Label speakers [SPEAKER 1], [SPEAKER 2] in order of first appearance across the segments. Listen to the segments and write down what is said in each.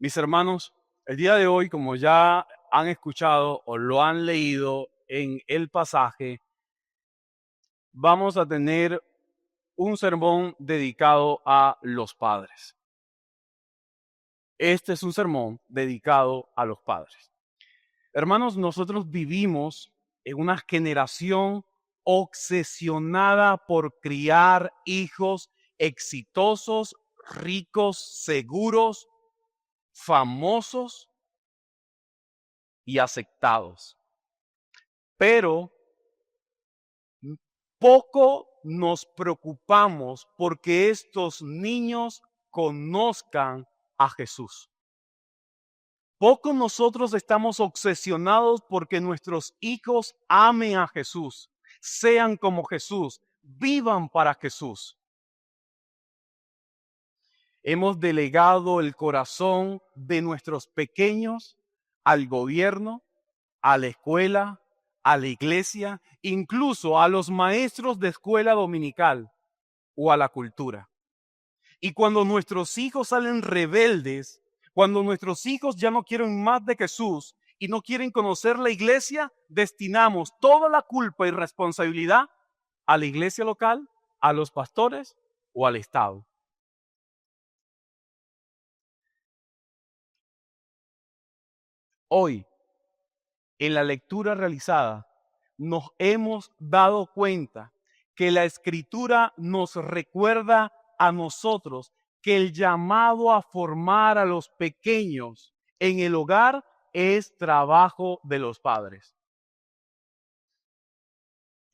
[SPEAKER 1] Mis hermanos, el día de hoy, como ya han escuchado o lo han leído en el pasaje, vamos a tener un sermón dedicado a los padres. Este es un sermón dedicado a los padres. Hermanos, nosotros vivimos en una generación obsesionada por criar hijos exitosos, ricos, seguros, famosos y aceptados. Pero poco nos preocupamos porque estos niños conozcan a Jesús. Poco nosotros estamos obsesionados porque nuestros hijos amen a Jesús, sean como Jesús, vivan para Jesús. Hemos delegado el corazón de nuestros pequeños al gobierno, a la escuela, a la iglesia, incluso a los maestros de escuela dominical o a la cultura. Y cuando nuestros hijos salen rebeldes, cuando nuestros hijos ya no quieren más de Jesús y no quieren conocer la iglesia, destinamos toda la culpa y responsabilidad a la iglesia local, a los pastores o al Estado. Hoy, en la lectura realizada, nos hemos dado cuenta que la Escritura nos recuerda a nosotros que el llamado a formar a los pequeños en el hogar es trabajo de los padres.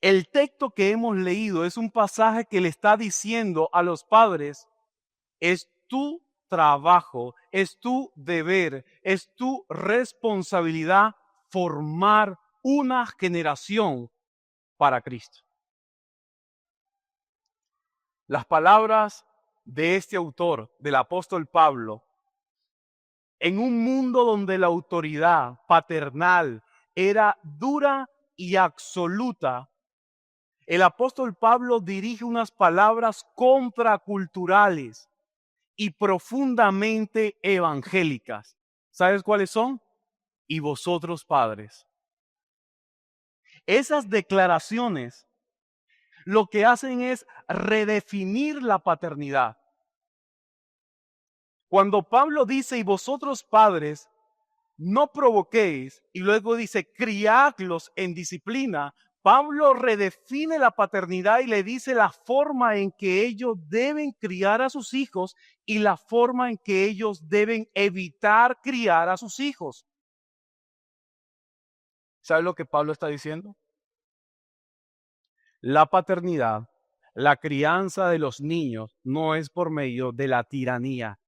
[SPEAKER 1] El texto que hemos leído es un pasaje que le está diciendo a los padres, es tu trabajo, es tu deber, es tu responsabilidad formar una generación para Cristo. Las palabras de este autor, del apóstol Pablo, en un mundo donde la autoridad paternal era dura y absoluta, el apóstol Pablo dirige unas palabras contraculturales y profundamente evangélicas. ¿Sabes cuáles son? Y vosotros, padres. Esas declaraciones lo que hacen es redefinir la paternidad. Cuando Pablo dice, y vosotros, padres, no provoquéis, y luego dice, criadlos en disciplina, Pablo redefine la paternidad y le dice la forma en que ellos deben criar a sus hijos y la forma en que ellos deben evitar criar a sus hijos. ¿Sabes lo que Pablo está diciendo? La paternidad, la crianza de los niños no es por medio de la tiranía,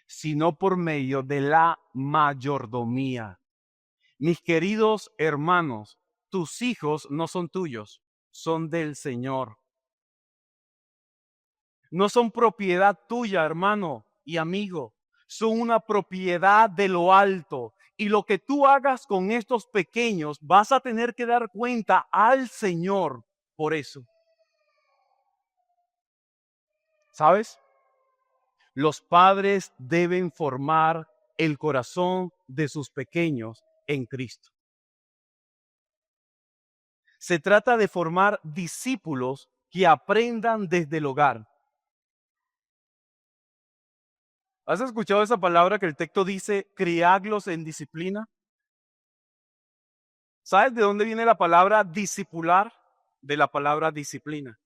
[SPEAKER 1] sino por medio de la mayordomía. Mis queridos hermanos, tus hijos no son tuyos, son del Señor. No son propiedad tuya, hermano y amigo. Son una propiedad de lo alto. Y lo que tú hagas con estos pequeños, vas a tener que dar cuenta al Señor por eso. ¿Sabes? Los padres deben formar el corazón de sus pequeños en Cristo. Se trata de formar discípulos que aprendan desde el hogar. ¿Has escuchado esa palabra que el texto dice, criadlos en disciplina? ¿Sabes de dónde viene la palabra discipular? De la palabra disciplina.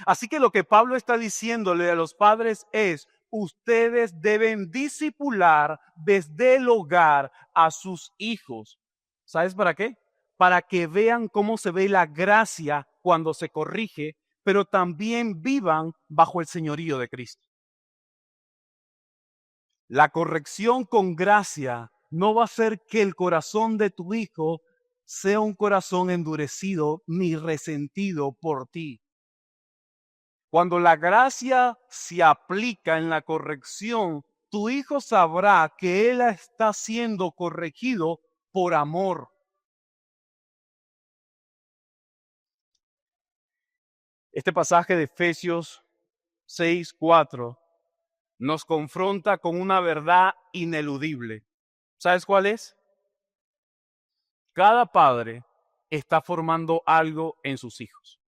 [SPEAKER 1] Así que lo que Pablo está diciéndole a los padres es, ustedes deben discipular desde el hogar a sus hijos. ¿Sabes para qué? Para que vean cómo se ve la gracia cuando se corrige, pero también vivan bajo el señorío de Cristo. La corrección con gracia no va a hacer que el corazón de tu hijo sea un corazón endurecido ni resentido por ti. Cuando la gracia se aplica en la corrección, tu hijo sabrá que él está siendo corregido por amor. Este pasaje de Efesios 6:4 nos confronta con una verdad ineludible. ¿Sabes cuál es? Cada padre está formando algo en sus hijos.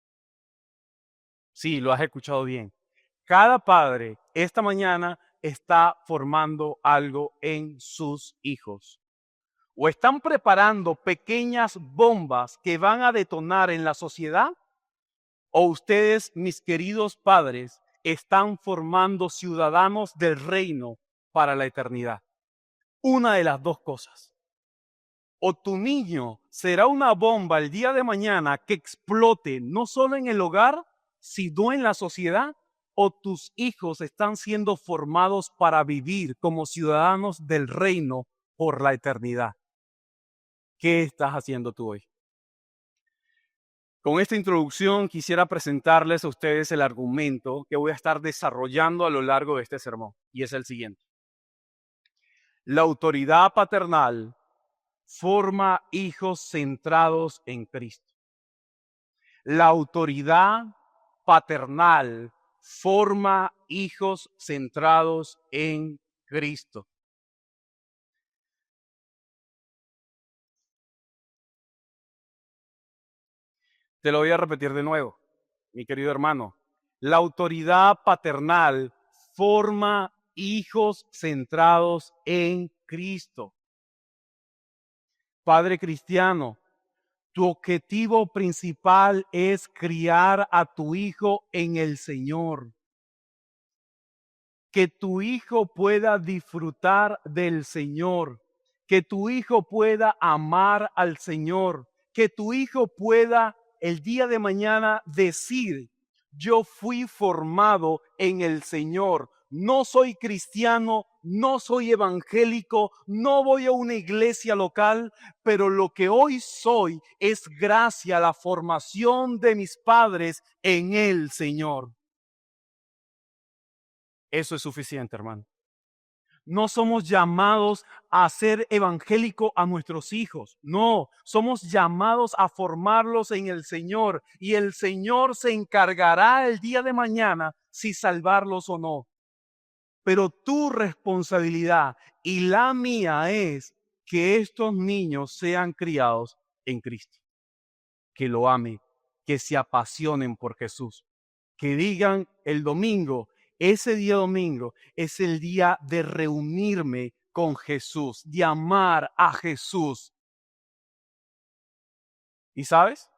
[SPEAKER 1] Sí, lo has escuchado bien. Cada padre esta mañana está formando algo en sus hijos. O están preparando pequeñas bombas que van a detonar en la sociedad, o ustedes, mis queridos padres, están formando ciudadanos del reino para la eternidad. Una de las dos cosas. O tu niño será una bomba el día de mañana que explote no solo en el hogar, sino en la sociedad, o tus hijos están siendo formados para vivir como ciudadanos del reino por la eternidad. ¿Qué estás haciendo tú hoy? Con esta introducción quisiera presentarles a ustedes el argumento que voy a estar desarrollando a lo largo de este sermón, y es el siguiente. La autoridad paternal forma hijos centrados en Cristo. La autoridad paternal forma hijos centrados en Cristo. Te lo voy a repetir de nuevo, mi querido hermano. La autoridad paternal forma hijos centrados en Cristo. Padre cristiano, tu objetivo principal es criar a tu hijo en el Señor. Que tu hijo pueda disfrutar del Señor. Que tu hijo pueda amar al Señor. Que tu hijo pueda el día de mañana decir, yo fui formado en el Señor. No soy cristiano, no soy evangélico, no voy a una iglesia local, pero lo que hoy soy es gracias a la formación de mis padres en el Señor. Eso es suficiente, hermano. No somos llamados a ser evangélicos a nuestros hijos. No, somos llamados a formarlos en el Señor. Y el Señor se encargará el día de mañana si salvarlos o no. Pero tu responsabilidad y la mía es que estos niños sean criados en Cristo. Que lo amen, que se apasionen por Jesús. Que digan el domingo, ese día domingo es el día de reunirme con Jesús, de amar a Jesús. ¿Y sabes?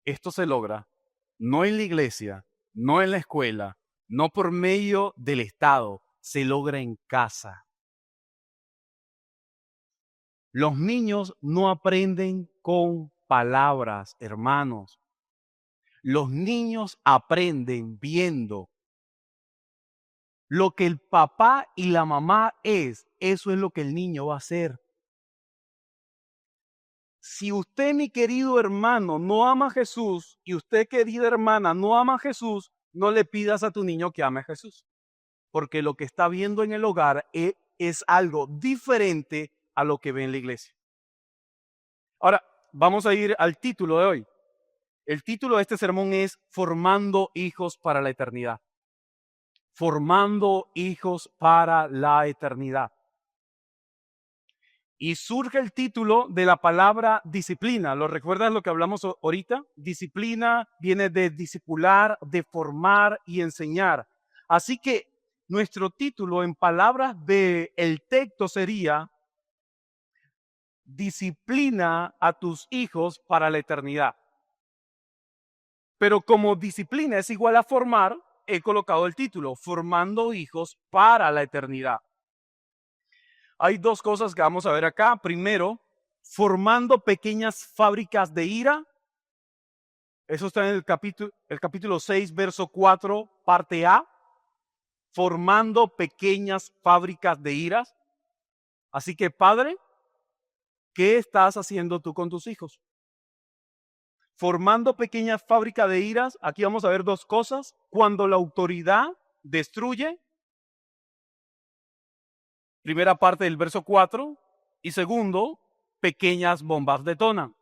[SPEAKER 1] Esto se logra no en la iglesia, no en la escuela, no por medio del Estado, se logra en casa. Los niños no aprenden con palabras, hermanos. Los niños aprenden viendo. Lo que el papá y la mamá eso es lo que el niño va a hacer. Si usted, mi querido hermano, no ama a Jesús y usted, querida hermana, no ama a Jesús, no le pidas a tu niño que ame a Jesús. Porque lo que está viendo en el hogar es algo diferente a lo que ve en la iglesia. Ahora, vamos a ir al título de hoy. El título de este sermón es Formando hijos para la eternidad. Formando hijos para la eternidad. Y surge el título de la palabra disciplina. ¿Lo recuerdas lo que hablamos ahorita? Disciplina viene de discipular, de formar y enseñar. Así que nuestro título en palabras del texto sería Disciplina a tus hijos para la eternidad. Pero como disciplina es igual a formar, he colocado el título, Formando hijos para la eternidad. Hay dos cosas que vamos a ver acá. Primero, formando pequeñas fábricas de ira. Eso está en el capítulo 6, verso 4, parte A. Formando pequeñas fábricas de iras. Así que, padre, ¿qué estás haciendo tú con tus hijos? Formando pequeñas fábricas de iras. Aquí vamos a ver dos cosas. Cuando la autoridad destruye. Primera parte del verso 4. Y segundo, pequeñas bombas detonan.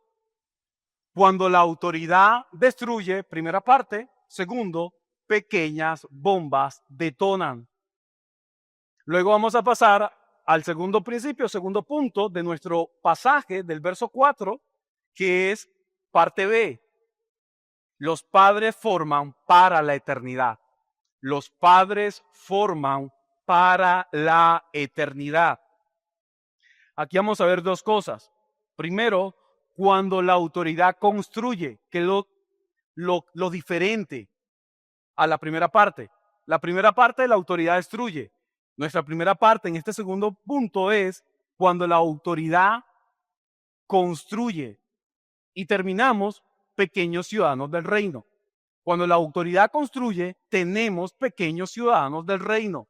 [SPEAKER 1] Cuando la autoridad destruye, primera parte. Segundo, pequeñas bombas detonan. Luego vamos a pasar al segundo principio, segundo punto de nuestro pasaje del verso 4, que es parte B. Los padres forman para la eternidad. Los padres forman para la eternidad. Aquí vamos a ver dos cosas. Primero, cuando la autoridad construye, que es lo diferente a la primera parte. La primera parte, la autoridad destruye. Nuestra primera parte en este segundo punto es cuando la autoridad construye. Y terminamos pequeños ciudadanos del reino. Cuando la autoridad construye, tenemos pequeños ciudadanos del reino.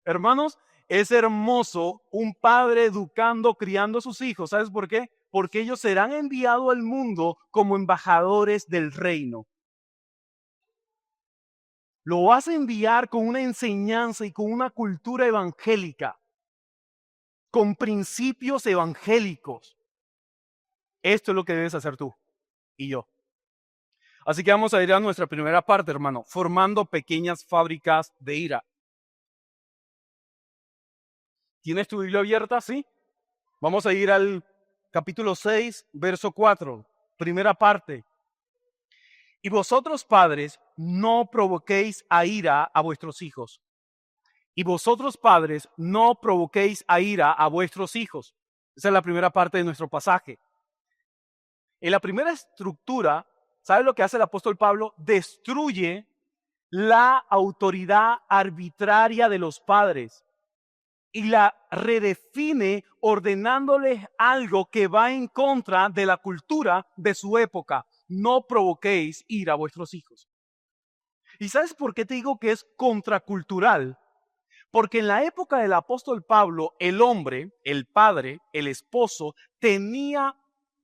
[SPEAKER 1] Hermanos, es hermoso un padre educando, criando a sus hijos. ¿Sabes por qué? Porque ellos serán enviados al mundo como embajadores del reino. Lo vas a enviar con una enseñanza y con una cultura evangélica, con principios evangélicos. Esto es lo que debes hacer tú y yo. Así que vamos a ir a nuestra primera parte, hermano, formando pequeñas fábricas de ira. ¿Tienes tu Biblia abierta? Sí. Vamos a ir al capítulo 6, verso 4, primera parte. Y vosotros, padres, no provoquéis a ira a vuestros hijos. Y vosotros, padres, no provoquéis a ira a vuestros hijos. Esa es la primera parte de nuestro pasaje. En la primera estructura, ¿sabes lo que hace el apóstol Pablo? Destruye la autoridad arbitraria de los padres y la redefine ordenándoles algo que va en contra de la cultura de su época. No provoquéis ira a vuestros hijos. ¿Y sabes por qué te digo que es contracultural? Porque en la época del apóstol Pablo, el hombre, el padre, el esposo, tenía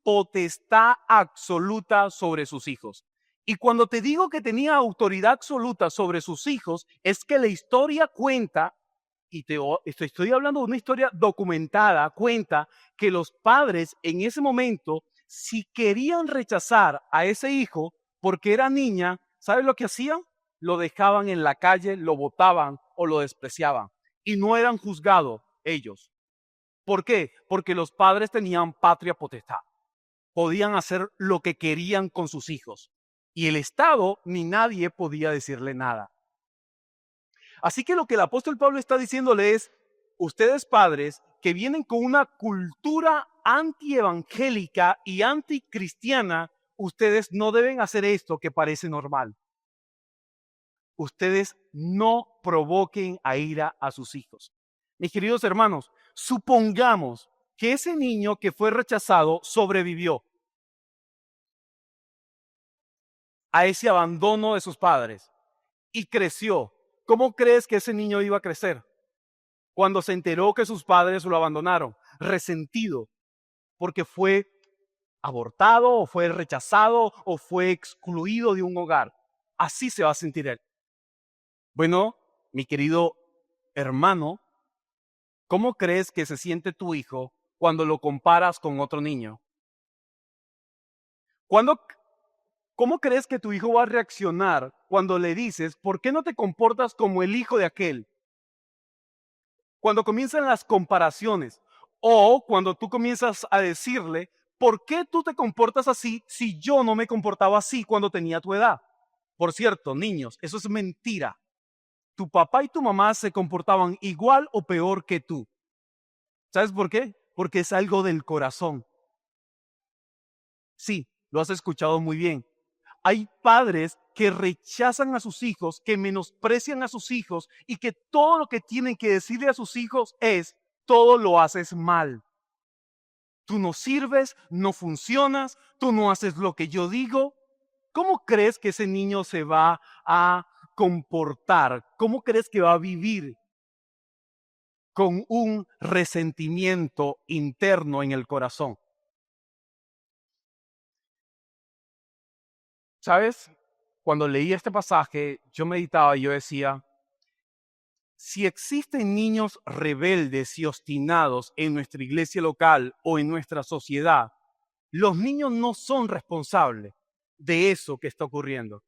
[SPEAKER 1] potestad absoluta sobre sus hijos. Y cuando te digo que tenía autoridad absoluta sobre sus hijos, es que la historia cuenta, y estoy hablando de una historia documentada, cuenta que los padres en ese momento, si querían rechazar a ese hijo porque era niña, ¿sabes lo que hacían? Lo dejaban en la calle, lo botaban o lo despreciaban. Y no eran juzgados ellos. ¿Por qué? Porque los padres tenían patria potestad. Podían hacer lo que querían con sus hijos. Y el Estado ni nadie podía decirle nada. Así que lo que el apóstol Pablo está diciéndole es, ustedes padres que vienen con una cultura antievangélica y anticristiana, ustedes no deben hacer esto que parece normal. Ustedes no provoquen a ira a sus hijos. Mis queridos hermanos, supongamos que ese niño que fue rechazado sobrevivió a ese abandono de sus padres y creció. ¿Cómo crees que ese niño iba a crecer? Cuando se enteró que sus padres lo abandonaron, resentido, porque fue abortado o fue rechazado o fue excluido de un hogar. Así se va a sentir él. Bueno, mi querido hermano, ¿cómo crees que se siente tu hijo cuando lo comparas con otro niño? ¿Cómo crees que tu hijo va a reaccionar cuando le dices, ¿por qué no te comportas como el hijo de aquel? Cuando comienzan las comparaciones o cuando tú comienzas a decirle, ¿por qué tú te comportas así si yo no me comportaba así cuando tenía tu edad? Por cierto, niños, eso es mentira. Tu papá y tu mamá se comportaban igual o peor que tú. ¿Sabes por qué? Porque es algo del corazón. Sí, lo has escuchado muy bien. Hay padres que rechazan a sus hijos, que menosprecian a sus hijos y que todo lo que tienen que decirle a sus hijos es, todo lo haces mal. Tú no sirves, no funcionas, tú no haces lo que yo digo. ¿Cómo crees que ese niño se va a comportar? ¿Cómo crees que va a vivir? Con un resentimiento interno en el corazón. ¿Sabes? Cuando leí este pasaje, yo meditaba y yo decía, si existen niños rebeldes y obstinados en nuestra iglesia local o en nuestra sociedad, los niños no son responsables de eso que está ocurriendo.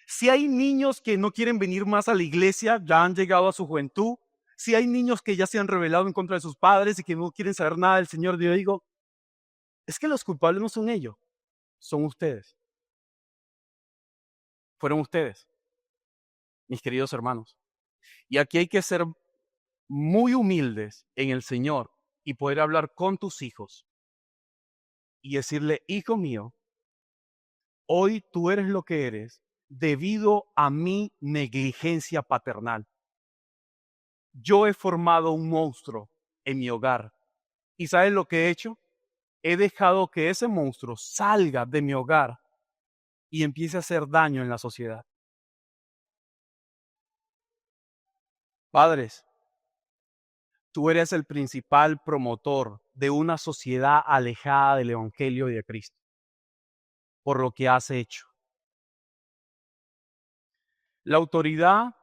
[SPEAKER 1] Si hay niños que no quieren venir más a la iglesia, ya han llegado a su juventud, Si hay niños que ya se han rebelado en contra de sus padres y que no quieren saber nada del Señor, yo digo, es que los culpables no son ellos, son ustedes. Fueron ustedes, mis queridos hermanos. Y aquí hay que ser muy humildes en el Señor y poder hablar con tus hijos y decirle, hijo mío, hoy tú eres lo que eres debido a mi negligencia paternal. Yo he formado un monstruo en mi hogar. ¿Y sabes lo que he hecho? He dejado que ese monstruo salga de mi hogar y empiece a hacer daño en la sociedad. Padres, tú eres el principal promotor de una sociedad alejada del Evangelio y de Cristo, por lo que has hecho. La autoridad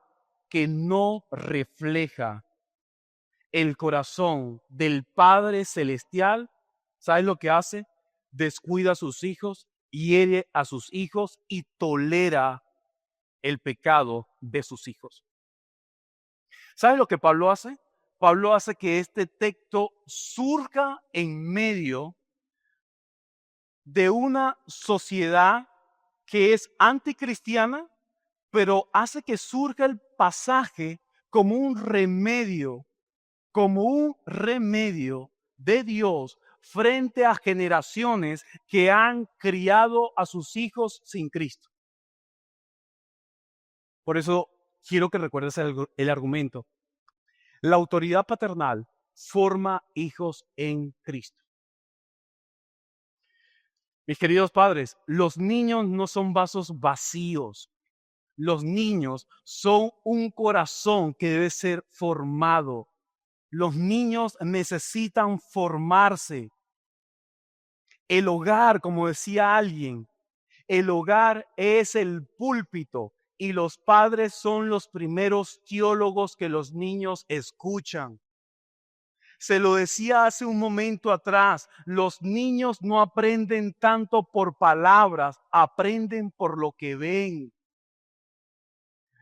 [SPEAKER 1] que no refleja el corazón del Padre Celestial, ¿sabes lo que hace? Descuida a sus hijos, hiere a sus hijos y tolera el pecado de sus hijos. ¿Sabes lo que Pablo hace? Pablo hace que este texto surja en medio de una sociedad que es anticristiana, pero hace que surja el pasaje como un remedio de Dios frente a generaciones que han criado a sus hijos sin Cristo. Por eso quiero que recuerdes el argumento. La autoridad paternal forma hijos en Cristo. Mis queridos padres, los niños no son vasos vacíos. Los niños son un corazón que debe ser formado. Los niños necesitan formarse. El hogar, como decía alguien, el hogar es el púlpito y los padres son los primeros teólogos que los niños escuchan. Se lo decía hace un momento atrás, los niños no aprenden tanto por palabras, aprenden por lo que ven.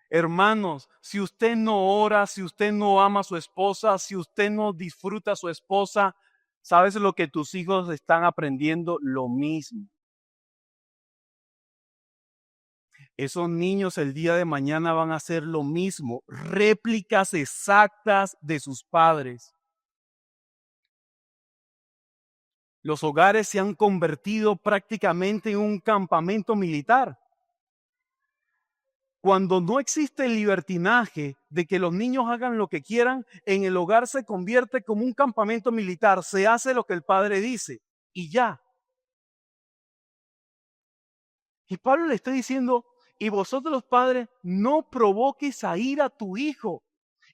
[SPEAKER 1] Hermanos, si usted no ora, si usted no ama a su esposa, si usted no disfruta a su esposa, ¿sabes lo que tus hijos están aprendiendo? Lo mismo. Esos niños el día de mañana van a hacer lo mismo, réplicas exactas de sus padres. Los hogares se han convertido prácticamente en un campamento militar. Cuando no existe el libertinaje de que los niños hagan lo que quieran, en el hogar se convierte como un campamento militar. Se hace lo que el padre dice y ya. Y Pablo le está diciendo, y vosotros los padres no provoques a ir a tu hijo.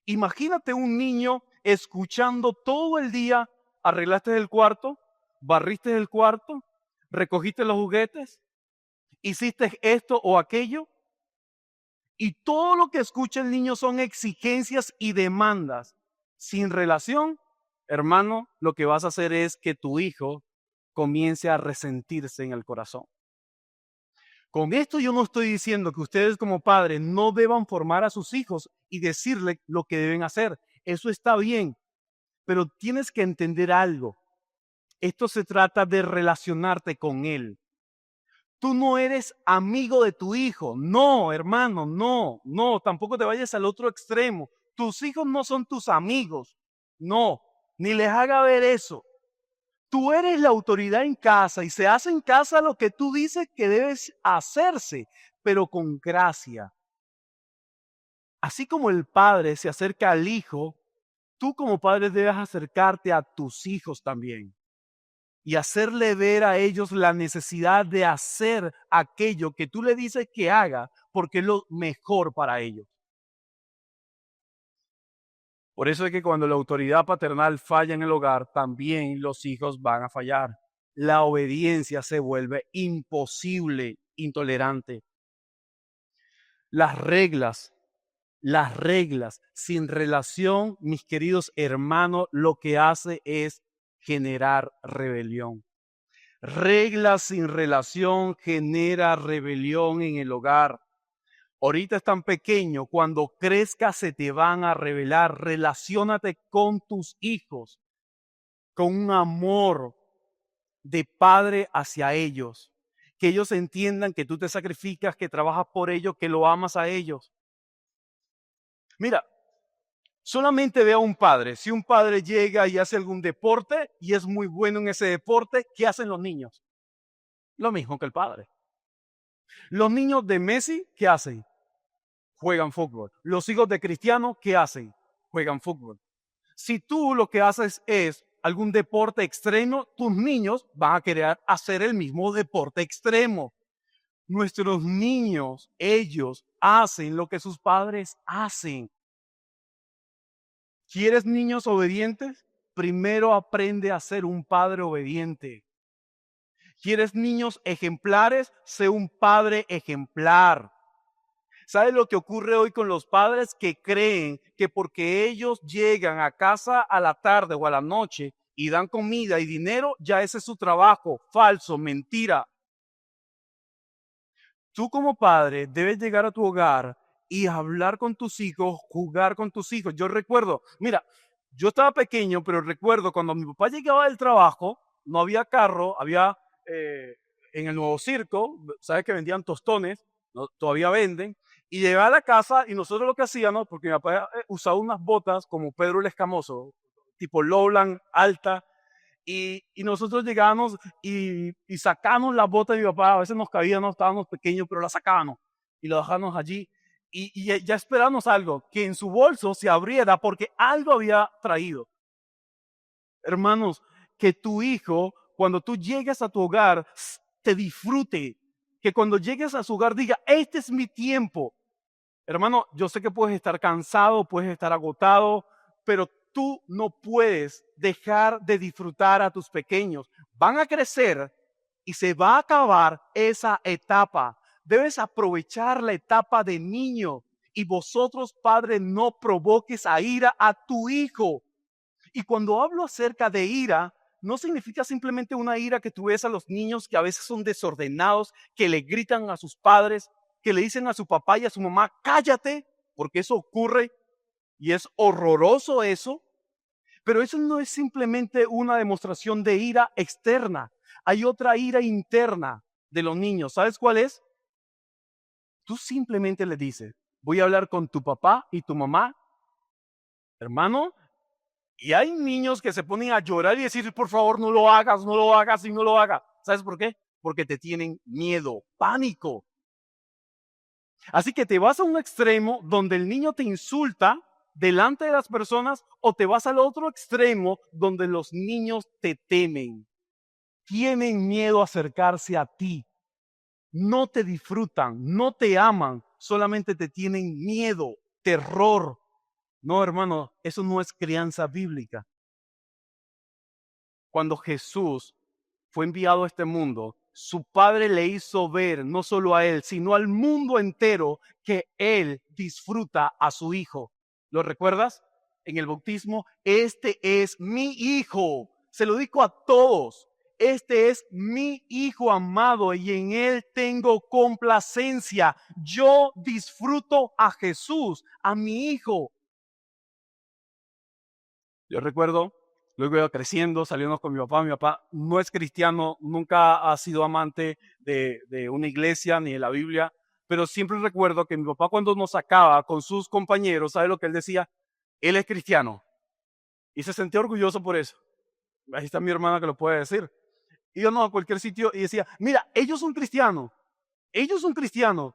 [SPEAKER 1] Imagínate un niño escuchando todo el día, arreglaste el cuarto, barriste el cuarto, recogiste los juguetes, hiciste esto o aquello. Y todo lo que escucha el niño son exigencias y demandas. Sin relación, hermano, lo que vas a hacer es que tu hijo comience a resentirse en el corazón. Con esto yo no estoy diciendo que ustedes como padres no deban formar a sus hijos y decirle lo que deben hacer. Eso está bien, pero tienes que entender algo. Esto se trata de relacionarte con él. Tú no eres amigo de tu hijo. No, hermano, no, tampoco te vayas al otro extremo. Tus hijos no son tus amigos. No, ni les haga ver eso. Tú eres la autoridad en casa y se hace en casa lo que tú dices que debes hacerse, pero con gracia. Así como el padre se acerca al hijo, tú como padre debes acercarte a tus hijos también y hacerle ver a ellos la necesidad de hacer aquello que tú le dices que haga porque es lo mejor para ellos. Por eso es que cuando la autoridad paternal falla en el hogar, también los hijos van a fallar. La obediencia se vuelve imposible, intolerante. Las reglas sin relación, mis queridos hermanos, lo que hace es generar rebelión. Reglas sin relación genera rebelión en el hogar. Ahorita es tan pequeño, cuando crezcas se te van a revelar. Relaciónate con tus hijos con un amor de padre hacia ellos. Que ellos entiendan que tú te sacrificas, que trabajas por ellos, que lo amas a ellos. Mira, solamente ve a un padre. Si un padre llega y hace algún deporte y es muy bueno en ese deporte, ¿qué hacen los niños? Lo mismo que el padre. Los niños de Messi, ¿qué hacen? Juegan fútbol. Los hijos de Cristiano, ¿qué hacen? Juegan fútbol. Si tú lo que haces es algún deporte extremo, tus niños van a querer hacer el mismo deporte extremo. Nuestros niños, ellos hacen lo que sus padres hacen. ¿Quieres niños obedientes? Primero aprende a ser un padre obediente. ¿Quieres niños ejemplares? Sé un padre ejemplar. ¿Sabes lo que ocurre hoy con los padres que creen que porque ellos llegan a casa a la tarde o a la noche y dan comida y dinero, ya ese es su trabajo? Falso, mentira. Tú como padre debes llegar a tu hogar y hablar con tus hijos, jugar con tus hijos. Yo recuerdo, mira, yo estaba pequeño, pero recuerdo cuando mi papá llegaba del trabajo, no había carro, había en el Nuevo Circo, sabes que vendían tostones, ¿no? Todavía venden, y llegaba a la casa y nosotros lo que hacíamos, porque mi papá usaba unas botas como Pedro el Escamoso, tipo Lowland, alta, y nosotros llegábamos y sacábamos las botas de mi papá, a veces nos cabíamos, estábamos pequeños, pero las sacábamos y lo dejábamos allí. Y ya esperábamos algo, que en su bolso se abriera porque algo había traído. Hermanos, que tu hijo, cuando tú llegues a tu hogar, te disfrute. Que cuando llegues a su hogar diga, este es mi tiempo. Hermano, yo sé que puedes estar cansado, puedes estar agotado, pero tú no puedes dejar de disfrutar a tus pequeños. Van a crecer y se va a acabar esa etapa. Debes aprovechar la etapa de niño y vosotros, padres, no provoques a ira a tu hijo. Y cuando hablo acerca de ira, no significa simplemente una ira que tú ves a los niños que a veces son desordenados, que le gritan a sus padres, que le dicen a su papá y a su mamá, cállate, porque eso ocurre y es horroroso eso. Pero eso no es simplemente una demostración de ira externa. Hay otra ira interna de los niños. ¿Sabes cuál es? Tú simplemente le dices, voy a hablar con tu papá y tu mamá, hermano. Y hay niños que se ponen a llorar y decir, por favor, no lo hagas, no lo hagas y no lo hagas. ¿Sabes por qué? Porque te tienen miedo, pánico. Así que te vas a un extremo donde el niño te insulta delante de las personas o te vas al otro extremo donde los niños te temen. Tienen miedo a acercarse a ti. No te disfrutan, no te aman, solamente te tienen miedo, terror. No, hermano, eso no es crianza bíblica. Cuando Jesús fue enviado a este mundo, su Padre le hizo ver, no solo a él, sino al mundo entero, que él disfruta a su Hijo. ¿Lo recuerdas? En el bautismo, este es mi Hijo. Se lo digo a todos. Este es mi Hijo amado y en él tengo complacencia. Yo disfruto a Jesús, a mi Hijo. Yo recuerdo, luego iba creciendo, saliendo con mi papá. Mi papá no es cristiano, nunca ha sido amante de una iglesia ni de la Biblia, pero siempre recuerdo que mi papá cuando nos sacaba con sus compañeros, ¿sabe lo que él decía? Él es cristiano. Y se sentía orgulloso por eso. Ahí está mi hermana que lo puede decir. Íbamos a cualquier sitio y decía, mira, ellos son cristianos,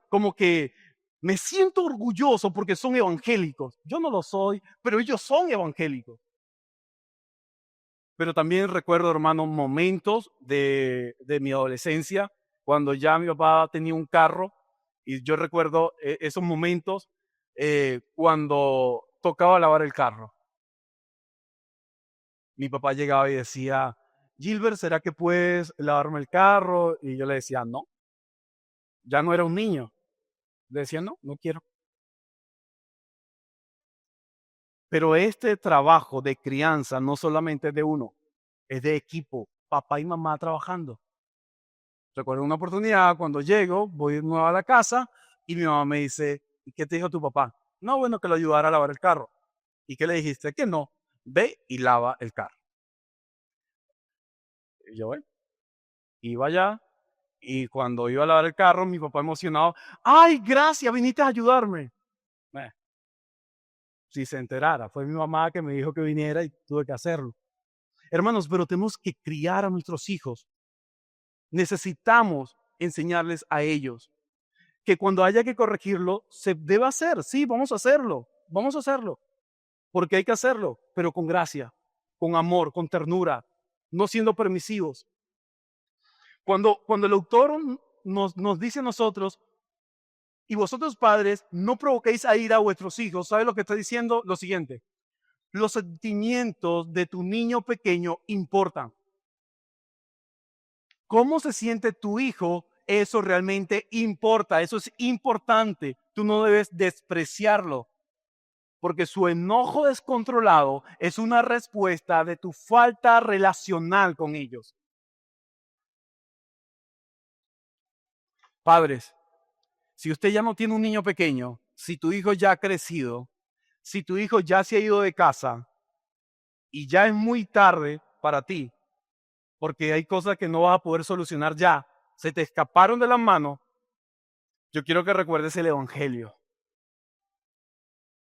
[SPEAKER 1] como que me siento orgulloso porque son evangélicos. Yo no lo soy, pero ellos son evangélicos. Pero también recuerdo, hermano, momentos de mi adolescencia, cuando ya mi papá tenía un carro, y yo recuerdo esos momentos cuando tocaba lavar el carro. Mi papá llegaba y decía, Gilbert, ¿será que puedes lavarme el carro? Y yo le decía, no, ya no era un niño. Le decía, no, no quiero. Pero este trabajo de crianza no solamente es de uno, es de equipo, papá y mamá trabajando. Recuerdo una oportunidad cuando llego, voy nuevo a la casa Y mi mamá me dice, ¿y qué te dijo tu papá? No, bueno, que lo ayudara a lavar el carro. ¿Y qué le dijiste? Que no, ve y lava el carro. Y yo, bueno, iba allá y cuando iba a lavar el carro, mi papá emocionado, ¡ay, gracias, viniste a ayudarme! Eh, si se enterara, fue mi mamá que me dijo que viniera y tuve que hacerlo. Hermanos, pero tenemos que criar a nuestros hijos. Necesitamos enseñarles a ellos que cuando haya que corregirlo, se debe hacer. Sí, vamos a hacerlo, porque hay que hacerlo, pero con gracia, con amor, con ternura, no siendo permisivos. Cuando el autor nos dice a nosotros, y vosotros padres, no provoquéis a ira a vuestros hijos, ¿sabe lo que está diciendo? Lo siguiente, los sentimientos de tu niño pequeño importan. ¿Cómo se siente tu hijo? Eso realmente importa, eso es importante. Tú no debes despreciarlo, porque su enojo descontrolado es una respuesta de tu falta relacional con ellos. Padres, si usted ya no tiene un niño pequeño, si tu hijo ya ha crecido, si tu hijo ya se ha ido de casa y ya es muy tarde para ti, porque hay cosas que no vas a poder solucionar ya, se te escaparon de las manos, yo quiero que recuerdes el Evangelio.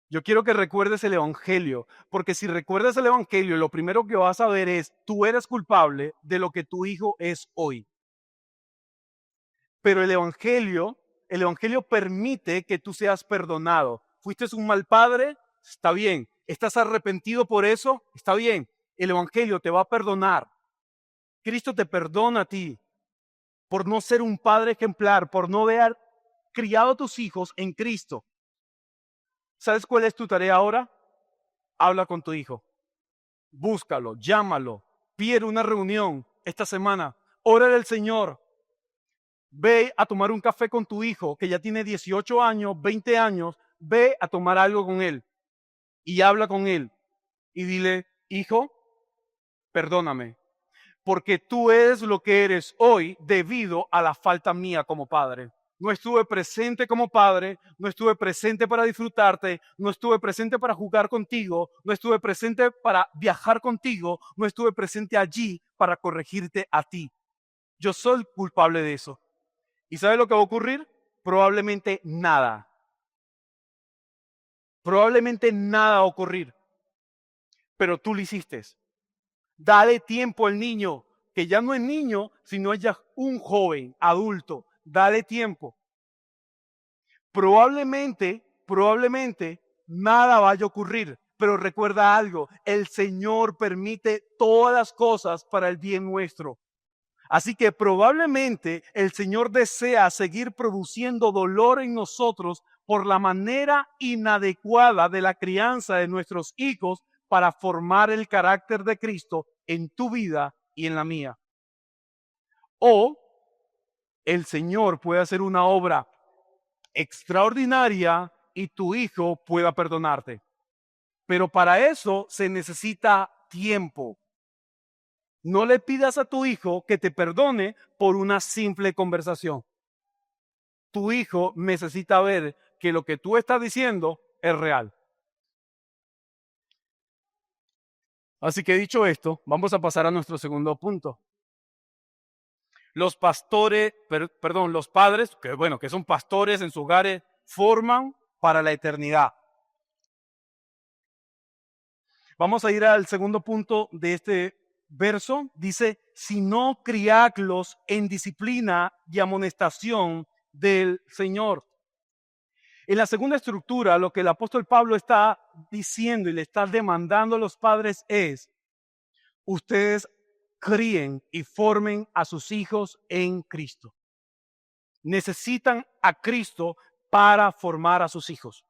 [SPEAKER 1] Yo quiero que recuerdes el Evangelio, porque si recuerdas el Evangelio, lo primero que vas a ver es, tú eres culpable de lo que tu hijo es hoy. Pero el Evangelio permite que tú seas perdonado. ¿Fuiste un mal padre? Está bien. ¿Estás arrepentido por eso? Está bien. El Evangelio te va a perdonar. Cristo te perdona a ti por no ser un padre ejemplar, por no haber criado a tus hijos en Cristo. ¿Sabes cuál es tu tarea ahora? Habla con tu hijo. Búscalo, llámalo, pide una reunión esta semana, ora del Señor, ve a tomar un café con tu hijo que ya tiene 18 años, 20 años, ve a tomar algo con él y habla con él y dile, hijo, perdóname, porque tú eres lo que eres hoy debido a la falta mía como padre. No estuve presente como padre, no estuve presente para disfrutarte, no estuve presente para jugar contigo, no estuve presente para viajar contigo, no estuve presente allí para corregirte a ti. Yo soy culpable de eso. ¿Y sabes lo que va a ocurrir? Probablemente nada. Probablemente nada va a ocurrir. Pero tú lo hiciste. Dale tiempo al niño, que ya no es niño, sino es ya un joven, adulto. Dale tiempo. Probablemente nada vaya a ocurrir, pero recuerda algo, el Señor permite todas las cosas para el bien nuestro. Así que probablemente el Señor desea seguir produciendo dolor en nosotros por la manera inadecuada de la crianza de nuestros hijos para formar el carácter de Cristo en tu vida y en la mía. O el Señor puede hacer una obra extraordinaria y tu hijo pueda perdonarte. Pero para eso se necesita tiempo. No le pidas a tu hijo que te perdone por una simple conversación. Tu hijo necesita ver que lo que tú estás diciendo es real. Así que dicho esto, vamos a pasar a nuestro segundo punto. Los pastores, los padres, que son pastores en sus hogares, forman para la eternidad. Vamos a ir al segundo punto de este verso. Dice, sino criadlos en disciplina y amonestación del Señor. En la segunda estructura, lo que el apóstol Pablo está diciendo y le está demandando a los padres es, ustedes críen y formen a sus hijos en Cristo. Necesitan a Cristo para formar a sus hijos.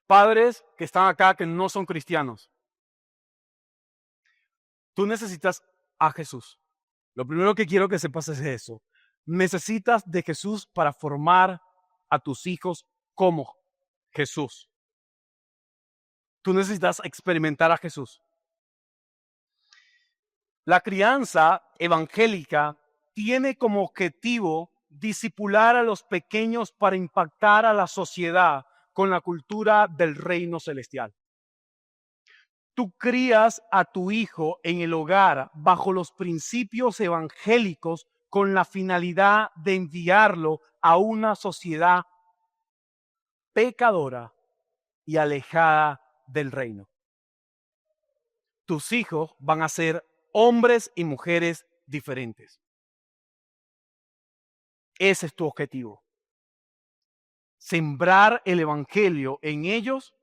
[SPEAKER 1] Padres que están acá que no son cristianos, tú necesitas a Jesús. Lo primero que quiero que sepas es eso. Necesitas de Jesús para formar a tus hijos como Jesús. Tú necesitas experimentar a Jesús. La crianza evangélica tiene como objetivo discipular a los pequeños para impactar a la sociedad con la cultura del reino celestial. Tú crías a tu hijo en el hogar bajo los principios evangélicos con la finalidad de enviarlo a una sociedad pecadora y alejada del reino. Tus hijos van a ser hombres y mujeres diferentes. Ese es tu objetivo. Sembrar el evangelio en ellos,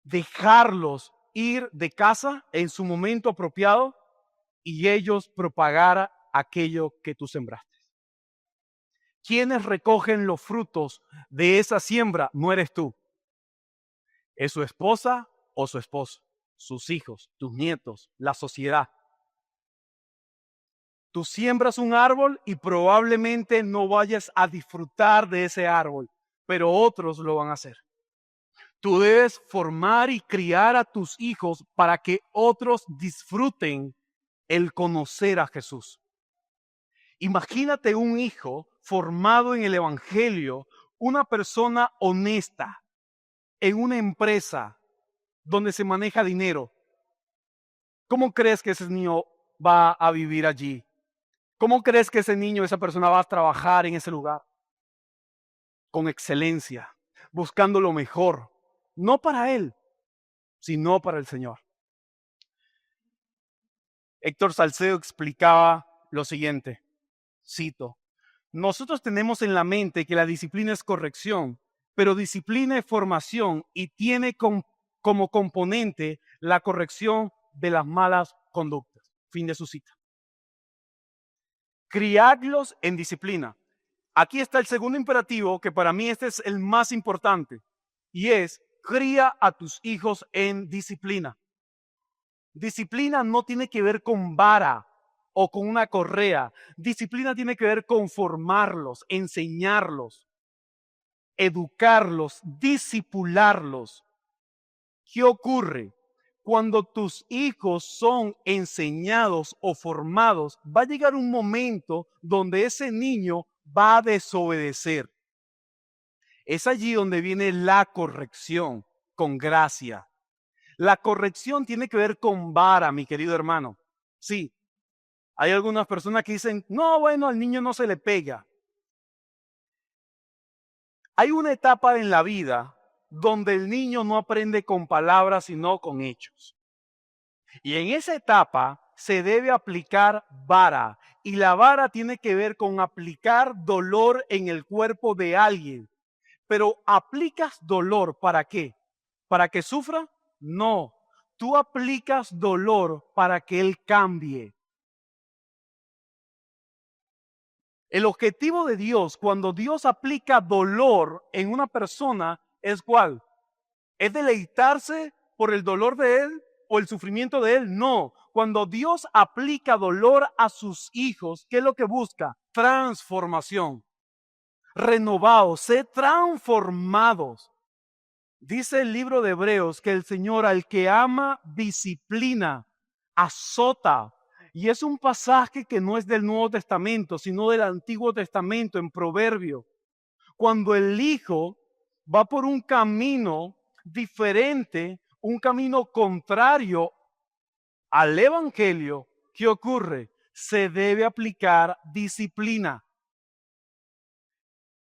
[SPEAKER 1] dejarlos ir de casa en su momento apropiado y ellos propagar aquello que tú sembraste. ¿Quiénes recogen los frutos de esa siembra? No eres tú. Es su esposa o su esposo, sus hijos, tus nietos, la sociedad. Tú siembras un árbol y probablemente no vayas a disfrutar de ese árbol, pero otros lo van a hacer. Tú debes formar y criar a tus hijos para que otros disfruten el conocer a Jesús. Imagínate un hijo formado en el evangelio, una persona honesta en una empresa donde se maneja dinero. ¿Cómo crees que ese niño va a vivir allí? ¿Cómo crees que ese niño, esa persona va a trabajar en ese lugar? Con excelencia, buscando lo mejor, no para él, sino para el Señor. Héctor Salcedo explicaba lo siguiente, cito: nosotros tenemos en la mente que la disciplina es corrección, pero disciplina es formación y tiene como componente la corrección de las malas conductas. Fin de su cita. Criadlos en disciplina. Aquí está el segundo imperativo, que para mí este es el más importante, y es: cría a tus hijos en disciplina. Disciplina no tiene que ver con vara o con una correa. Disciplina tiene que ver con formarlos, enseñarlos, educarlos, discipularlos. ¿Qué ocurre? Cuando tus hijos son enseñados o formados, va a llegar un momento donde ese niño va a desobedecer. Es allí donde viene la corrección con gracia. La corrección tiene que ver con vara, mi querido hermano. Sí, hay algunas personas que dicen, no, bueno, al niño no se le pega. Hay una etapa en la vida donde el niño no aprende con palabras, sino con hechos. Y en esa etapa se debe aplicar vara. Y la vara tiene que ver con aplicar dolor en el cuerpo de alguien. Pero ¿aplicas dolor para qué? ¿Para que sufra? No. Tú aplicas dolor para que él cambie. El objetivo de Dios, cuando Dios aplica dolor en una persona, ¿es cuál? ¿Es deleitarse por el dolor de él o el sufrimiento de él? No. Cuando Dios aplica dolor a sus hijos, ¿qué es lo que busca? Transformación. Renovados, sed transformados. Dice el libro de Hebreos que el Señor al que ama disciplina, azota. Y es un pasaje que no es del Nuevo Testamento, sino del Antiguo Testamento en Proverbio. Cuando el hijo va por un camino diferente, un camino contrario al Evangelio, ¿qué ocurre? Se debe aplicar disciplina.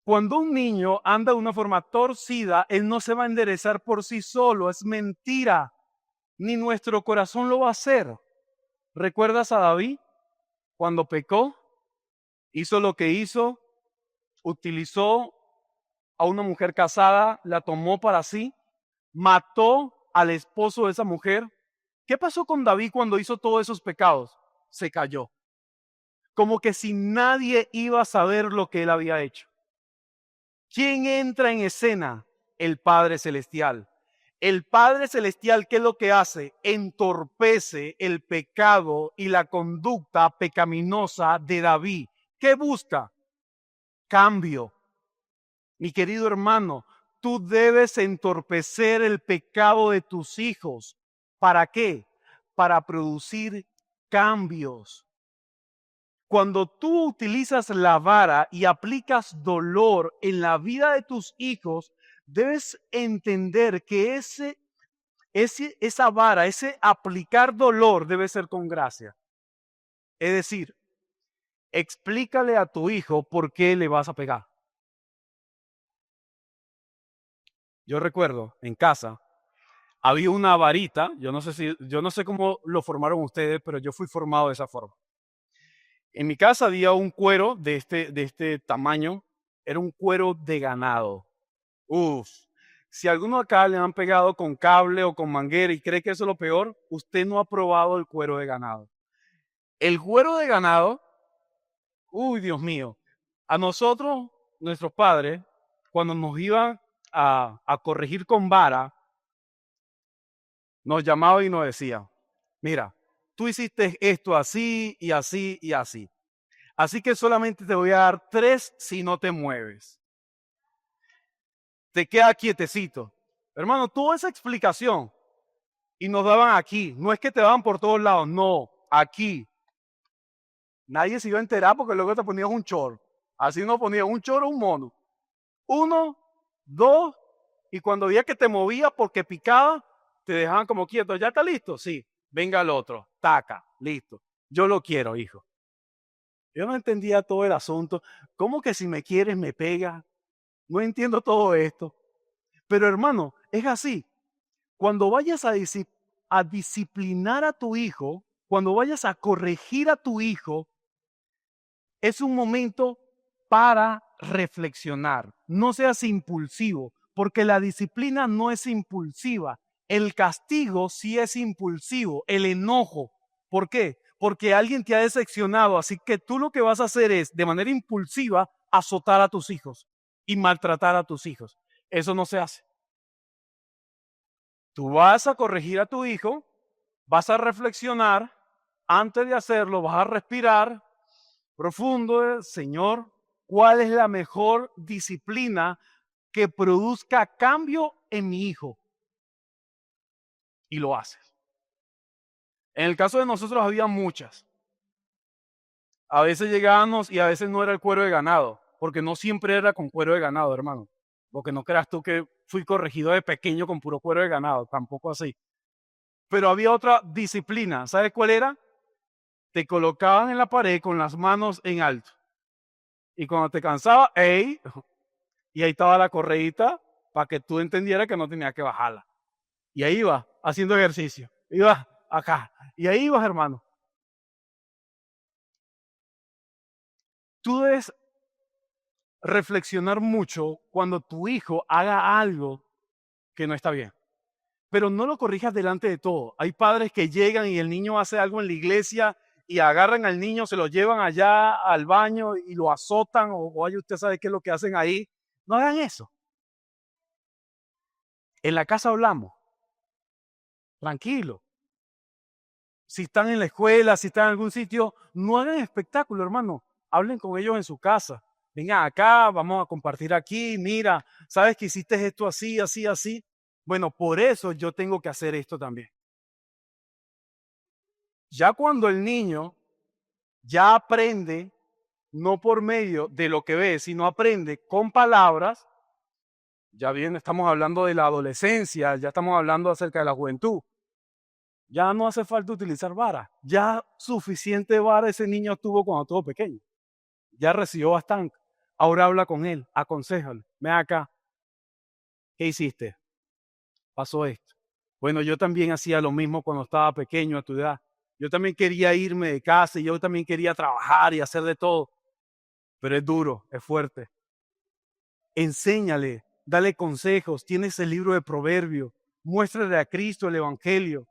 [SPEAKER 1] Cuando un niño anda de una forma torcida, él no se va a enderezar por sí solo, es mentira. Ni nuestro corazón lo va a hacer. ¿Recuerdas a David cuando pecó? Hizo lo que hizo, utilizó a una mujer casada, la tomó para sí, mató al esposo de esa mujer. ¿Qué pasó con David cuando hizo todos esos pecados? Se cayó. Como que si nadie iba a saber lo que él había hecho. ¿Quién entra en escena? El Padre Celestial. El Padre Celestial, ¿qué es lo que hace? Entorpece el pecado y la conducta pecaminosa de David. ¿Qué busca? Cambio. Mi querido hermano, tú debes entorpecer el pecado de tus hijos. ¿Para qué? Para producir cambios. Cuando tú utilizas la vara y aplicas dolor en la vida de tus hijos, debes entender que esa vara, ese aplicar dolor debe ser con gracia. Es decir, explícale a tu hijo por qué le vas a pegar. Yo recuerdo en casa había una varita, yo no sé cómo lo formaron ustedes, pero yo fui formado de esa forma. En mi casa había un cuero de este tamaño, era un cuero de ganado. Uf, si a alguno acá le han pegado con cable o con manguera y cree que eso es lo peor, usted no ha probado el cuero de ganado. El cuero de ganado, uy, Dios mío, a nosotros, nuestros padres, cuando nos iban a corregir con vara, nos llamaba y nos decía, mira, tú hiciste esto así y así y así. Así que solamente te voy a dar 3 si no te mueves. Te queda quietecito. Hermano, toda esa explicación y nos daban aquí. No es que te daban por todos lados, no, aquí. Nadie se iba a enterar porque luego te ponías un chor. Así no ponías un chor o un mono. 1, 2, y cuando veía que te movía porque picaba, te dejaban como quieto. ¿Ya está listo? Sí. Venga el otro. Taca. Listo. Yo lo quiero, hijo. Yo no entendía todo el asunto. ¿Cómo que si me quieres me pega? No entiendo todo esto. Pero hermano, es así. Cuando vayas a disciplinar a tu hijo, cuando vayas a corregir a tu hijo, es un momento para reflexionar. No seas impulsivo, porque la disciplina no es impulsiva. El castigo sí es impulsivo, el enojo. ¿Por qué? Porque alguien te ha decepcionado, así que tú lo que vas a hacer es, de manera impulsiva, azotar a tus hijos y maltratar a tus hijos. Eso no se hace. Tú vas a corregir a tu hijo, vas a reflexionar, antes de hacerlo vas a respirar profundo, Señor, ¿cuál es la mejor disciplina que produzca cambio en mi hijo? Y lo haces. En el caso de nosotros había muchas. A veces llegábamos y a veces no era el cuero de ganado, porque no siempre era con cuero de ganado, hermano. Porque no creas tú que fui corregido de pequeño con puro cuero de ganado, tampoco así. Pero había otra disciplina, ¿sabes cuál era? Te colocaban en la pared con las manos en alto. Y cuando te cansaba, ¡ey! Y ahí estaba la correíta para que tú entendieras que no tenías que bajarla. Y ahí iba, haciendo ejercicio. Iba acá. Y ahí ibas, hermano. Tú debes reflexionar mucho cuando tu hijo haga algo que no está bien. Pero no lo corrijas delante de todo. Hay padres que llegan y el niño hace algo en la iglesia y agarran al niño, se lo llevan allá al baño y lo azotan o oye, usted sabe qué es lo que hacen ahí. No hagan eso. En la casa hablamos. Tranquilo. Si están en la escuela, si están en algún sitio, no hagan espectáculo, hermano. Hablen con ellos en su casa. Vengan acá, vamos a compartir aquí. Mira, ¿sabes que hiciste esto así, así, así? Bueno, por eso yo tengo que hacer esto también. Ya cuando el niño ya aprende, no por medio de lo que ve, sino aprende con palabras, ya bien, estamos hablando de la adolescencia, ya estamos hablando acerca de la juventud. Ya no hace falta utilizar vara. Ya suficiente vara ese niño tuvo cuando estuvo pequeño. Ya recibió bastante. Ahora habla con él, aconséjale. Ven acá. ¿Qué hiciste? Pasó esto. Bueno, yo también hacía lo mismo cuando estaba pequeño a tu edad. Yo también quería irme de casa y yo también quería trabajar y hacer de todo. Pero es duro, es fuerte. Enséñale, dale consejos. Tienes el libro de Proverbios. Muéstrale a Cristo el Evangelio.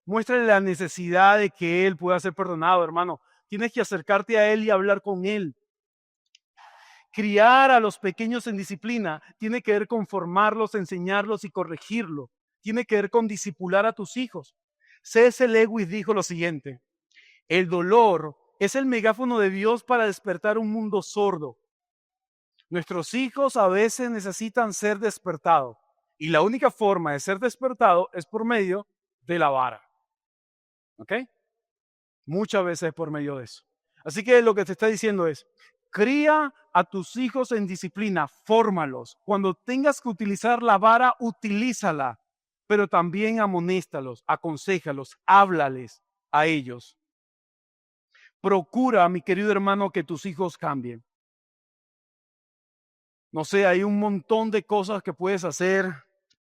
[SPEAKER 1] Muéstrale la necesidad de que Él pueda ser perdonado, hermano. Tienes que acercarte a Él y hablar con Él. Criar a los pequeños en disciplina tiene que ver con formarlos, enseñarlos y corregirlos. Tiene que ver con discipular a tus hijos. C.S. Lewis dijo lo siguiente: el dolor es el megáfono de Dios para despertar un mundo sordo. Nuestros hijos a veces necesitan ser despertados y la única forma de ser despertado es por medio de la vara. ¿Ok? Muchas veces por medio de eso. Así que lo que te está diciendo es, cría a tus hijos en disciplina, fórmalos. Cuando tengas que utilizar la vara, utilízala, pero también amonéstalos, aconséjalos, háblales a ellos. Procura, mi querido hermano, que tus hijos cambien. No sé, hay un montón de cosas que puedes hacer,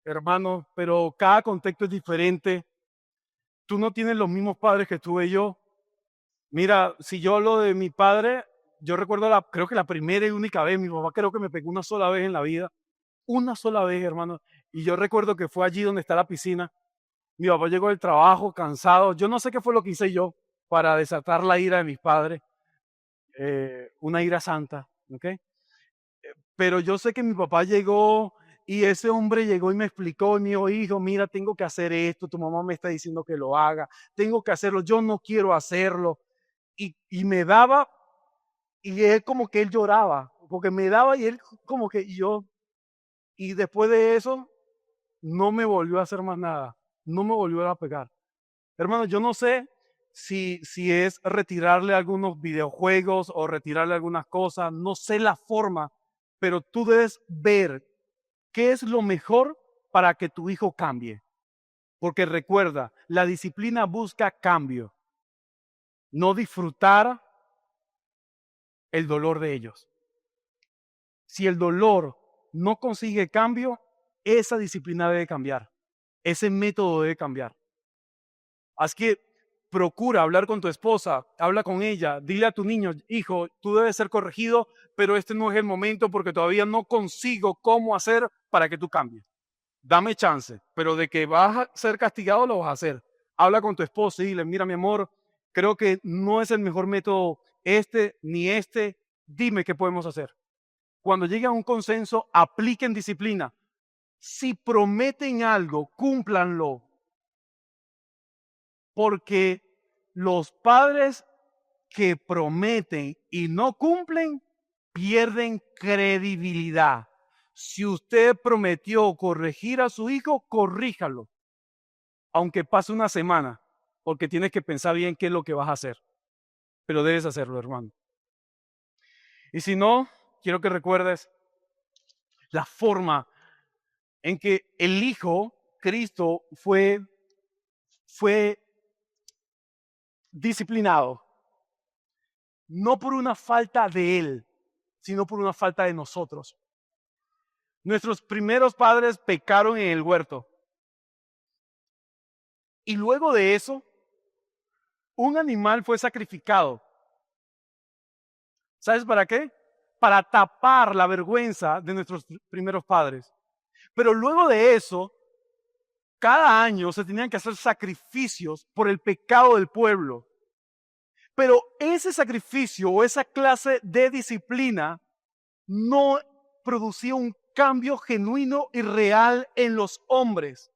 [SPEAKER 1] hermano, pero cada contexto es diferente. Tú no tienes los mismos padres que tuve yo. Mira, si yo hablo de mi padre, yo recuerdo creo que la primera y única vez, mi papá creo que me pegó una sola vez en la vida. Una sola vez, hermano. Y yo recuerdo que fue allí donde está la piscina. Mi papá llegó del trabajo cansado. Yo no sé qué fue lo que hice yo para desatar la ira de mis padres. Una ira santa, ¿ok? Pero yo sé que mi papá llegó y ese hombre llegó y me explicó, y me dijo, hijo, mira, tengo que hacer esto, tu mamá me está diciendo que lo haga, tengo que hacerlo, yo no quiero hacerlo. Y me daba, y él como que él lloraba, porque me daba y él como que y después de eso, no me volvió a hacer más nada, no me volvió a pegar. Hermano, yo no sé si es retirarle algunos videojuegos o retirarle algunas cosas, no sé la forma, pero tú debes ver qué es lo mejor para que tu hijo cambie. Porque recuerda, la disciplina busca cambio, no disfrutar el dolor de ellos. Si el dolor no consigue cambio, esa disciplina debe cambiar, ese método debe cambiar. Así que procura hablar con tu esposa, habla con ella, dile a tu niño, hijo, tú debes ser corregido, pero este no es el momento porque todavía no consigo cómo hacer para que tú cambies. Dame chance, pero de que vas a ser castigado lo vas a hacer. Habla con tu esposa y dile, mira mi amor, creo que no es el mejor método este ni este, dime qué podemos hacer. Cuando llegue a un consenso, apliquen disciplina. Si prometen algo, cúmplanlo. Porque los padres que prometen y no cumplen, pierden credibilidad. Si usted prometió corregir a su hijo, corríjalo. Aunque pase una semana, porque tienes que pensar bien qué es lo que vas a hacer. Pero debes hacerlo, hermano. Y si no, quiero que recuerdes la forma en que el Hijo, Cristo, fue disciplinado. No por una falta de Él, sino por una falta de nosotros. Nuestros primeros padres pecaron en el huerto. Y luego de eso, un animal fue sacrificado. ¿Sabes para qué? Para tapar la vergüenza de nuestros primeros padres. Pero luego de eso, cada año se tenían que hacer sacrificios por el pecado del pueblo. Pero ese sacrificio o esa clase de disciplina no producía un cambio genuino y real en los hombres.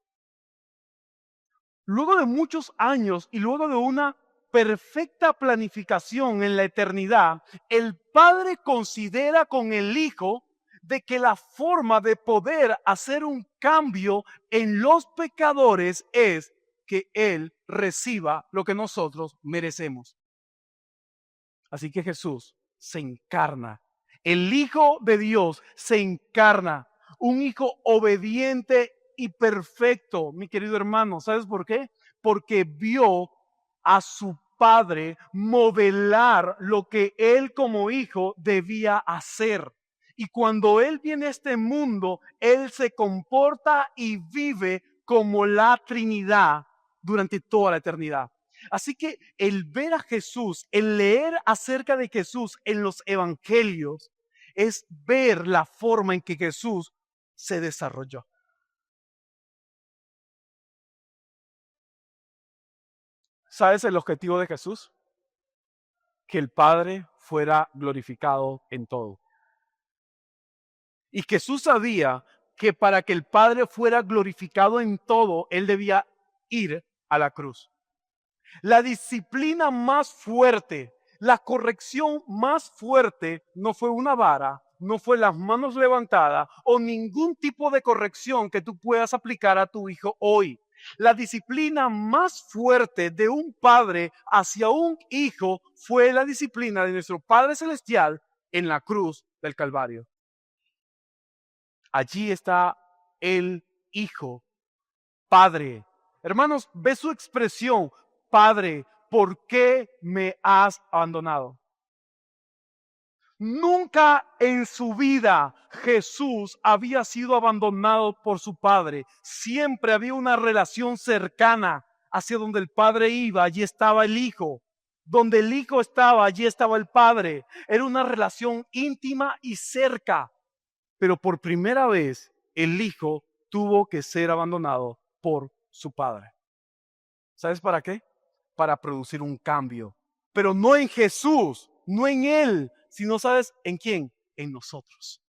[SPEAKER 1] Luego de muchos años y luego de una perfecta planificación en la eternidad, el Padre considera con el Hijo de que la forma de poder hacer un cambio en los pecadores es que Él reciba lo que nosotros merecemos. Así que Jesús se encarna. El Hijo de Dios se encarna. Un hijo obediente y perfecto, mi querido hermano. ¿Sabes por qué? Porque vio a su padre modelar lo que él como hijo debía hacer. Y cuando él viene a este mundo, él se comporta y vive como la Trinidad durante toda la eternidad. Así que el ver a Jesús, el leer acerca de Jesús en los evangelios, es ver la forma en que Jesús se desarrolló. ¿Sabes el objetivo de Jesús? Que el Padre fuera glorificado en todo. Y Jesús sabía que para que el Padre fuera glorificado en todo, Él debía ir a la cruz. La disciplina más fuerte, la corrección más fuerte no fue una vara, no fue las manos levantadas o ningún tipo de corrección que tú puedas aplicar a tu hijo hoy. La disciplina más fuerte de un padre hacia un hijo fue la disciplina de nuestro Padre Celestial en la cruz del Calvario. Allí está el Hijo, Padre. Hermanos, ve su expresión, Padre, ¿por qué me has abandonado? Nunca en su vida Jesús había sido abandonado por su Padre. Siempre había una relación cercana hacia donde el Padre iba, allí estaba el Hijo. Donde el Hijo estaba, allí estaba el Padre. Era una relación íntima y cerca. Pero por primera vez el Hijo tuvo que ser abandonado por su Padre. ¿Sabes para qué? Para producir un cambio. Pero no en Jesús, no en Él, sino ¿sabes en quién? En nosotros.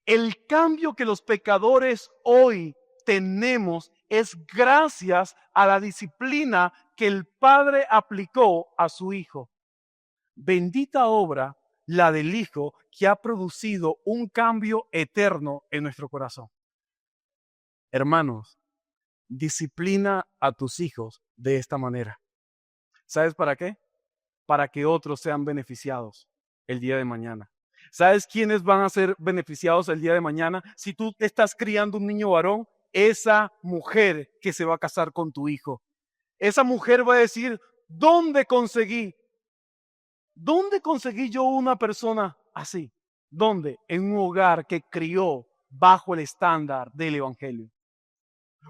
[SPEAKER 1] El cambio que los pecadores hoy tenemos es gracias a la disciplina que el Padre aplicó a su Hijo. Bendita obra la del Hijo que ha producido un cambio eterno en nuestro corazón. Hermanos, disciplina a tus hijos de esta manera. ¿Sabes para qué? Para que otros sean beneficiados el día de mañana. ¿Sabes quiénes van a ser beneficiados el día de mañana? Si tú estás criando un niño varón, esa mujer que se va a casar con tu hijo. Esa mujer va a decir, ¿dónde conseguí? ¿Dónde conseguí yo una persona así? ¿Dónde? En un hogar que crió bajo el estándar del Evangelio.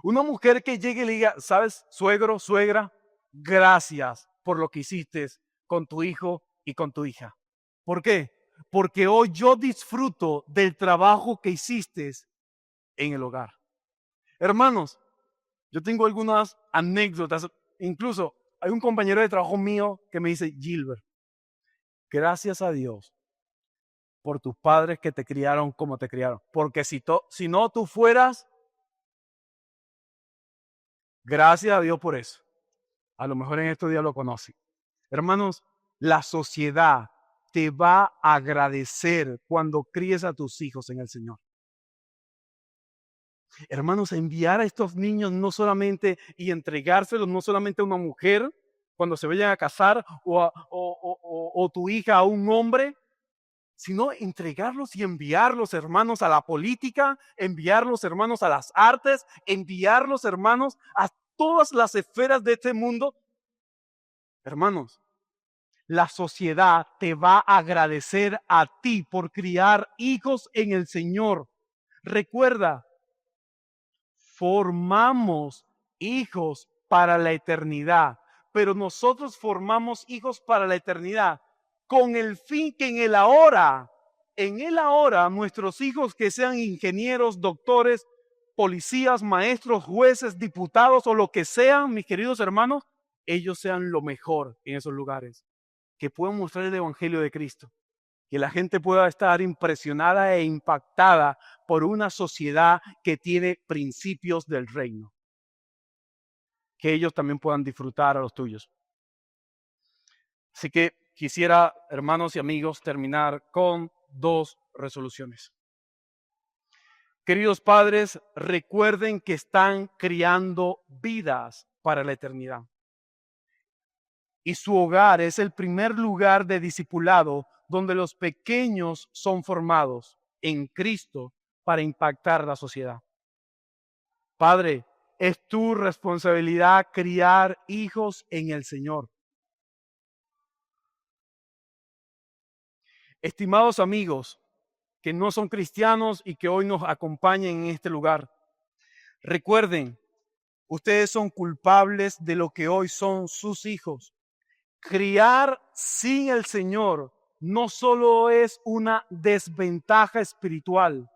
[SPEAKER 1] Una mujer que llegue y le diga, ¿sabes, suegro, suegra? Gracias por lo que hiciste con tu hijo y con tu hija. ¿Por qué? Porque hoy yo disfruto del trabajo que hiciste en el hogar. Hermanos, yo tengo algunas anécdotas. Incluso hay un compañero de trabajo mío que me dice, Gilbert, gracias a Dios por tus padres que te criaron como te criaron. Porque si no tú fueras, gracias a Dios por eso. A lo mejor en estos días lo conocen. Hermanos, la sociedad te va a agradecer cuando críes a tus hijos en el Señor. Hermanos, enviar a estos niños no solamente y entregárselos no solamente a una mujer cuando se vayan a casar o tu hija a un hombre, sino entregarlos y enviarlos, hermanos, a la política, enviarlos, hermanos, a las artes, enviarlos, hermanos, a todas las esferas de este mundo. Hermanos, la sociedad te va a agradecer a ti por criar hijos en el Señor. Recuerda, formamos hijos para la eternidad, pero nosotros formamos hijos para la eternidad con el fin que en el ahora, nuestros hijos que sean ingenieros, doctores, policías, maestros, jueces, diputados o lo que sean, mis queridos hermanos, ellos sean lo mejor en esos lugares, que puedan mostrar el Evangelio de Cristo, que la gente pueda estar impresionada e impactada por una sociedad que tiene principios del reino, que ellos también puedan disfrutar a los tuyos. Así que quisiera, hermanos y amigos, terminar con 2 resoluciones. Queridos padres, recuerden que están criando vidas para la eternidad. Y su hogar es el primer lugar de discipulado donde los pequeños son formados en Cristo para impactar la sociedad. Padre, es tu responsabilidad criar hijos en el Señor. Estimados amigos que no son cristianos y que hoy nos acompañan en este lugar, recuerden, ustedes son culpables de lo que hoy son sus hijos. Criar sin el Señor no solo es una desventaja espiritual,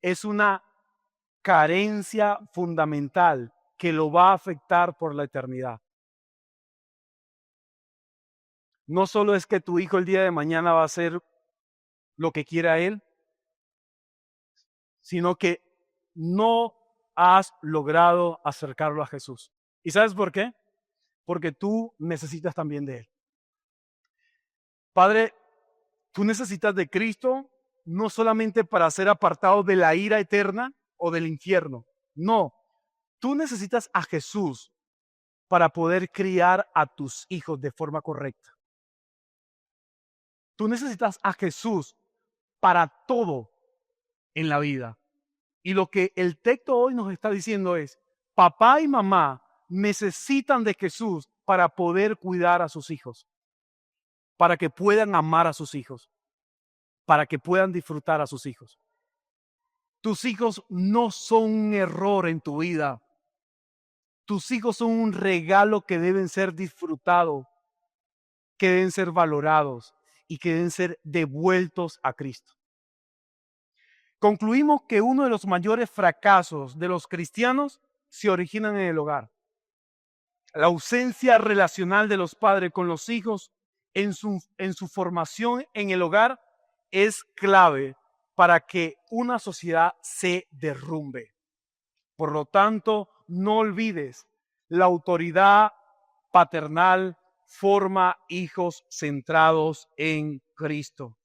[SPEAKER 1] es una carencia fundamental que lo va a afectar por la eternidad. No solo es que tu hijo el día de mañana va a hacer lo que quiera él, sino que no has logrado acercarlo a Jesús. ¿Y sabes por qué? Porque tú necesitas también de Él. Padre, tú necesitas de Cristo no solamente para ser apartado de la ira eterna o del infierno. No, Tú necesitas a Jesús para poder criar a tus hijos de forma correcta. Tú necesitas a Jesús para todo en la vida. Y lo que el texto hoy nos está diciendo es, papá y mamá necesitan de Jesús para poder cuidar a sus hijos, para que puedan amar a sus hijos, para que puedan disfrutar a sus hijos. Tus hijos no son un error en tu vida. Tus hijos son un regalo que deben ser disfrutados, que deben ser valorados y que deben ser devueltos a Cristo. Concluimos que uno de los mayores fracasos de los cristianos se originan en el hogar. La ausencia relacional de los padres con los hijos en su formación en el hogar es clave para que una sociedad se derrumbe. Por lo tanto, no olvides, la autoridad paternal forma hijos centrados en Cristo.